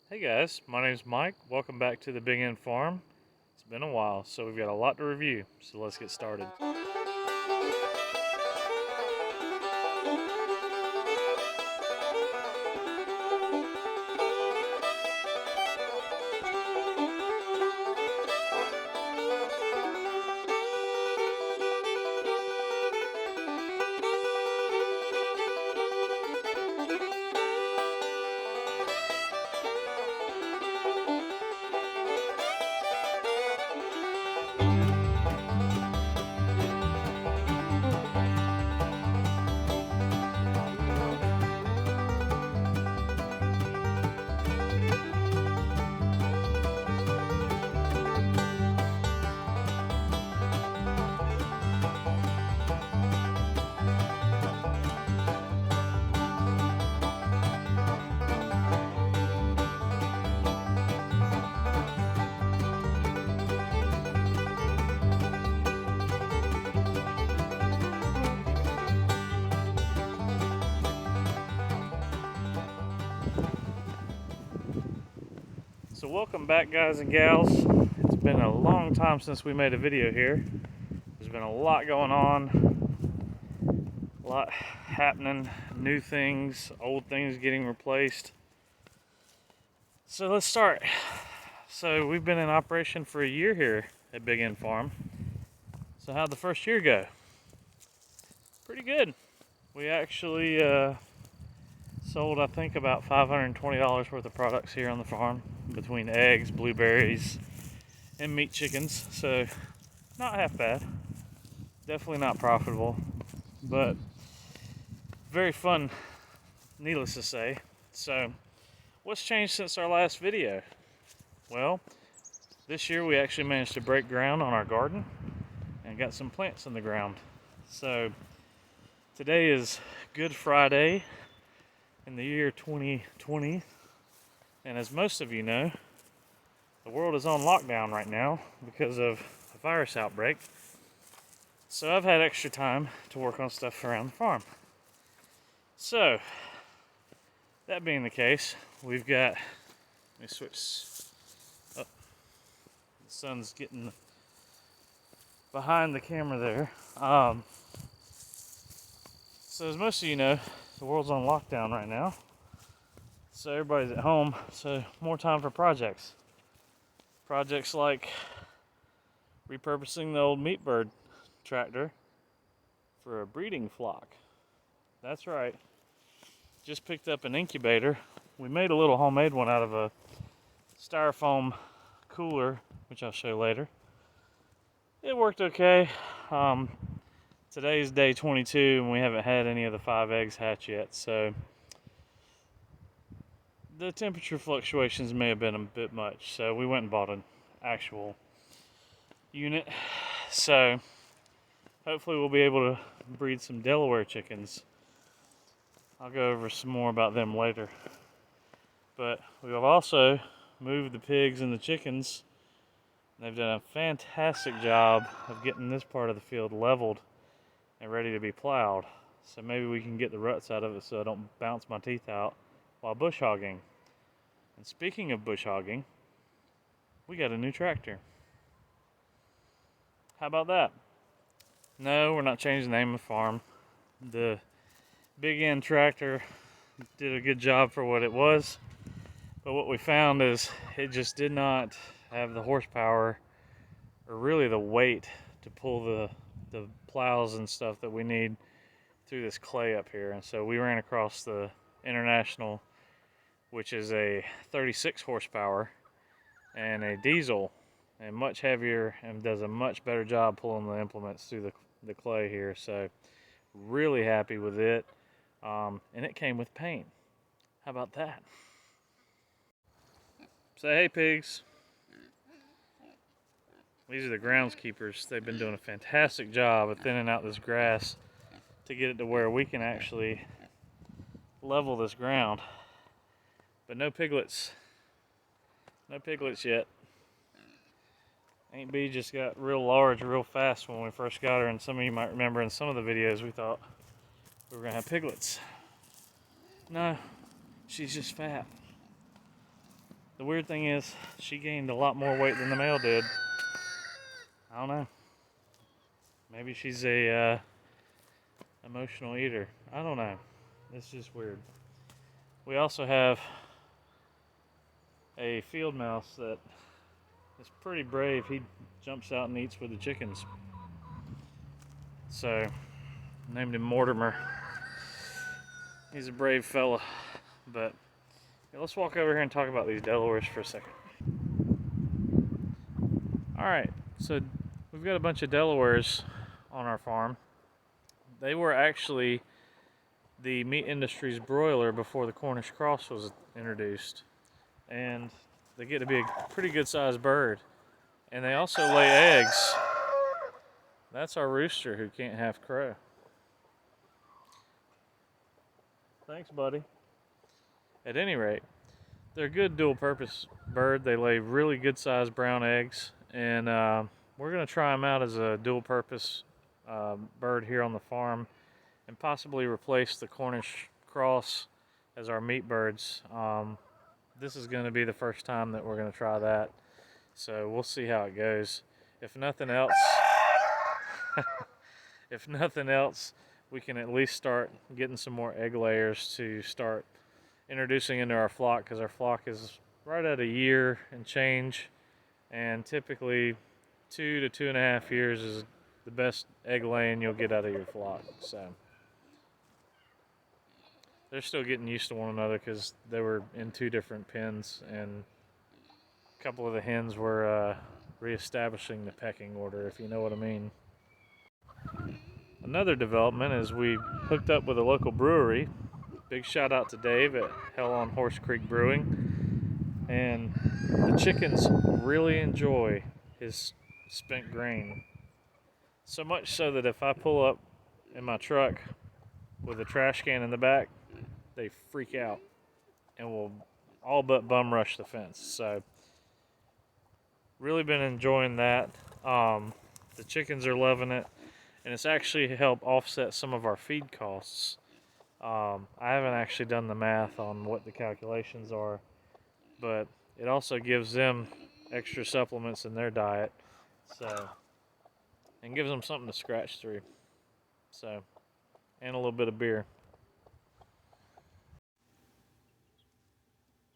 Hey guys, my name's Mike. Welcome back to the Big End Farm. It's been a while, so we've got a lot to review, so let's get started. So welcome back, guys and gals. It's been a long time since we made a video here. There's been a lot going on, a lot happening, new things, old things getting replaced. So let's start. So we've been in operation for a year here at Big End Farm. So how'd the first year go? Pretty good. We actually sold, I think, about $520 worth of products here on the farm between eggs, blueberries, and meat chickens. So not half bad. Definitely not profitable, but very fun, needless to say. So what's changed since our last video? Well, this year we actually managed to break ground on our garden and got some plants in the ground. So today is Good Friday in the year 2020, and as most of you know, the world is on lockdown right now because of a virus outbreak. So I've had extra time to work on stuff around the farm. So, that being the case, we've got, let me switch up, the sun's getting behind the camera there. So as most of you know, the world's on lockdown right now. So everybody's at home, so more time for projects. Projects like repurposing the old meat bird tractor for a breeding flock. That's right. Just picked up an incubator. We made a little homemade one out of a styrofoam cooler, which I'll show later. It worked okay. Today's day 22 and we haven't had any of the 5 eggs hatch yet, so the temperature fluctuations may have been a bit much, so we went and bought an actual unit. So hopefully we'll be able to breed some Delaware chickens. I'll go over some more about them later. But we have also moved the pigs and the chickens. They've done a fantastic job of getting this part of the field leveled and ready to be plowed. So maybe we can get the ruts out of it so I don't bounce my teeth out while bush hogging. And speaking of bush hogging, we got a new tractor. How about that? No, we're not changing the name of the farm. The Big End tractor did a good job for what it was, but what we found is it just did not have the horsepower or really the weight to pull the plows and stuff that we need through this clay up here. And so we ran across the International, which is a 36 horsepower and a diesel, and much heavier and does a much better job pulling the implements through the clay here. So really happy with it. And it came with paint. How about that? Say hey, pigs. These are the groundskeepers. They've been doing a fantastic job of thinning out this grass to get it to where we can actually level this ground. But no piglets. No piglets yet. Aunt Bee just got real large real fast when we first got her, and some of you might remember in some of the videos we thought we were going to have piglets. No, she's just fat. The weird thing is, she gained a lot more weight than the male did. I don't know. Maybe she's a emotional eater. I don't know. It's just weird. We also have a field mouse that is pretty brave. He jumps out and eats with the chickens. So, named him Mortimer. He's a brave fella. But yeah, let's walk over here and talk about these Delawares for a second. Alright, so we've got a bunch of Delawares on our farm. They were actually the meat industry's broiler before the Cornish cross was introduced. And they get to be a pretty good sized bird. And they also lay eggs. That's our rooster who can't half crow. Thanks, buddy. At any rate, they're a good dual purpose bird. They lay really good sized brown eggs. And we're going to try them out as a dual purpose bird here on the farm and possibly replace the Cornish cross as our meat birds. This is going to be the first time that we're going to try that. So we'll see how it goes. If nothing else, we can at least start getting some more egg layers to start introducing into our flock, because our flock is right at a year and change, and typically 2 to 2.5 years is the best egg laying you'll get out of your flock. So they're still getting used to one another because they were in 2 different pens, and a couple of the hens were reestablishing the pecking order, if you know what I mean. Another development is we hooked up with a local brewery. Big shout out to Dave at Hell on Horse Creek Brewing. And the chickens really enjoy his spent grain. So much so that if I pull up in my truck with a trash can in the back, they freak out and will all but bum rush the fence. So really been enjoying that. The chickens are loving it, and it's actually helped offset some of our feed costs. I haven't actually done the math on what the calculations are, but it also gives them extra supplements in their diet, so, and gives them something to scratch through. So, and a little bit of beer.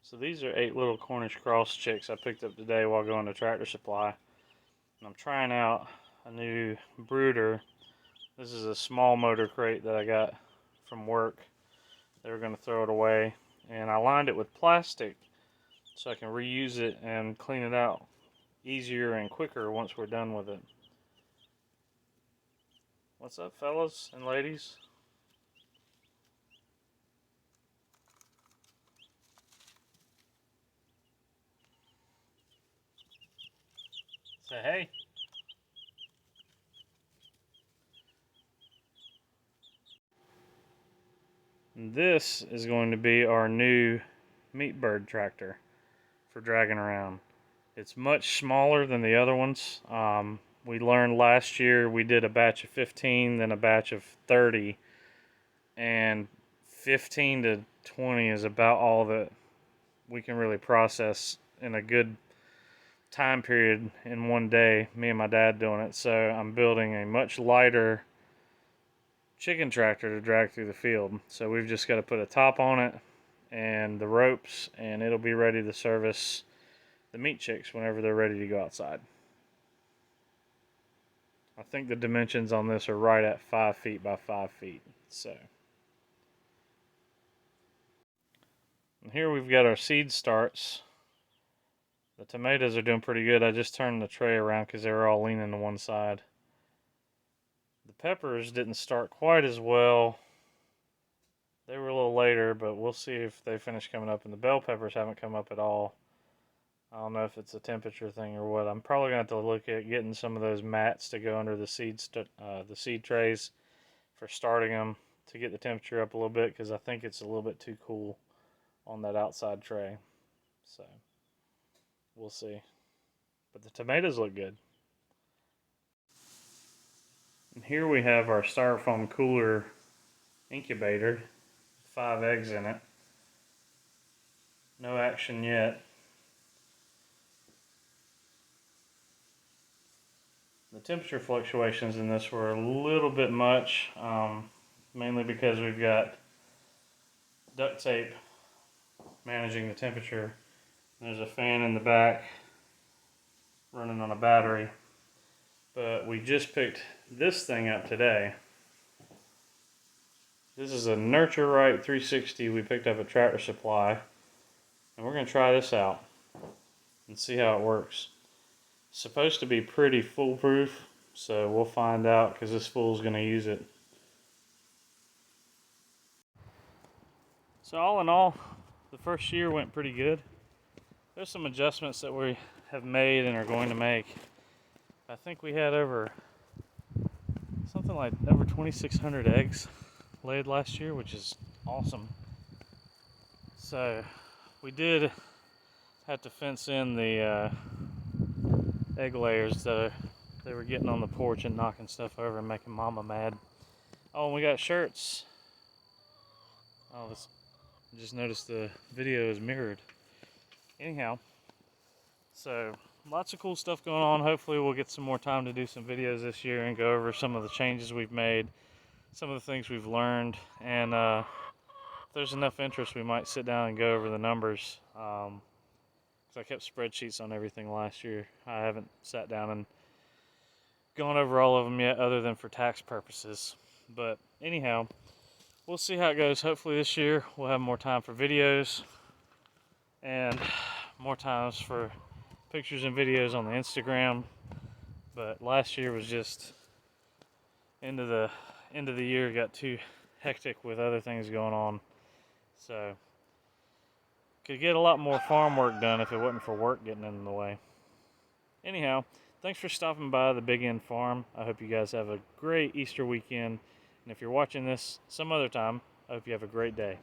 So these are 8 little Cornish cross chicks I picked up today while going to Tractor Supply. And I'm trying out a new brooder. This is a small motor crate that I got from work. They were going to throw it away, and I lined it with plastic so I can reuse it and clean it out easier and quicker once we're done with it. What's up, fellas and ladies? Say hey. And this is going to be our new meat bird tractor for dragging around. It's much smaller than the other ones. We learned last year we did a batch of 15, then a batch of 30, and 15 to 20 is about all that we can really process in a good time period in one day, me and my dad doing it. So I'm building a much lighter chicken tractor to drag through the field. So we've just got to put a top on it and the ropes, and it'll be ready to service the meat chicks whenever they're ready to go outside. I think the dimensions on this are right at 5 feet by 5 feet. So, and here we've got our seed starts. The tomatoes are doing pretty good. I just turned the tray around because they were all leaning to one side. The peppers didn't start quite as well. They were a little later, but we'll see if they finish coming up. And the bell peppers haven't come up at all. I don't know if it's a temperature thing or what. I'm probably going to have to look at getting some of those mats to go under the seed trays for starting them to get the temperature up a little bit, because I think it's a little bit too cool on that outside tray. So we'll see. But the tomatoes look good. And here we have our styrofoam cooler incubator, 5 eggs in it. No action yet. The temperature fluctuations in this were a little bit much, mainly because we've got duct tape managing the temperature. There's a fan in the back running on a battery, but we just picked this thing up today. This is a Nurture Right 360 we picked up at Tractor Supply, and we're going to try this out and see how it works. It's supposed to be pretty foolproof, so we'll find out because this fool's going to use it. So all in all, the first year went pretty good. There's some adjustments that we have made and are going to make. I think we had something like over 2,600 eggs laid last year, which is awesome. So we did have to fence in the egg layers that they were getting on the porch and knocking stuff over and making Mama mad. Oh, and we got shirts. Oh, I just noticed the video is mirrored. Anyhow, so lots of cool stuff going on. Hopefully we'll get some more time to do some videos this year and go over some of the changes we've made, some of the things we've learned, and if there's enough interest, we might sit down and go over the numbers. Because I kept spreadsheets on everything last year. I haven't sat down and gone over all of them yet, other than for tax purposes. But anyhow, we'll see how it goes. Hopefully this year we'll have more time for videos and more times for pictures and videos on the Instagram. But last year was just end of the year got too hectic with other things going on. So could get a lot more farm work done if it wasn't for work getting in the way. Anyhow, thanks for stopping by the Big End Farm. I hope you guys have a great Easter weekend. And if you're watching this some other time, I hope you have a great day.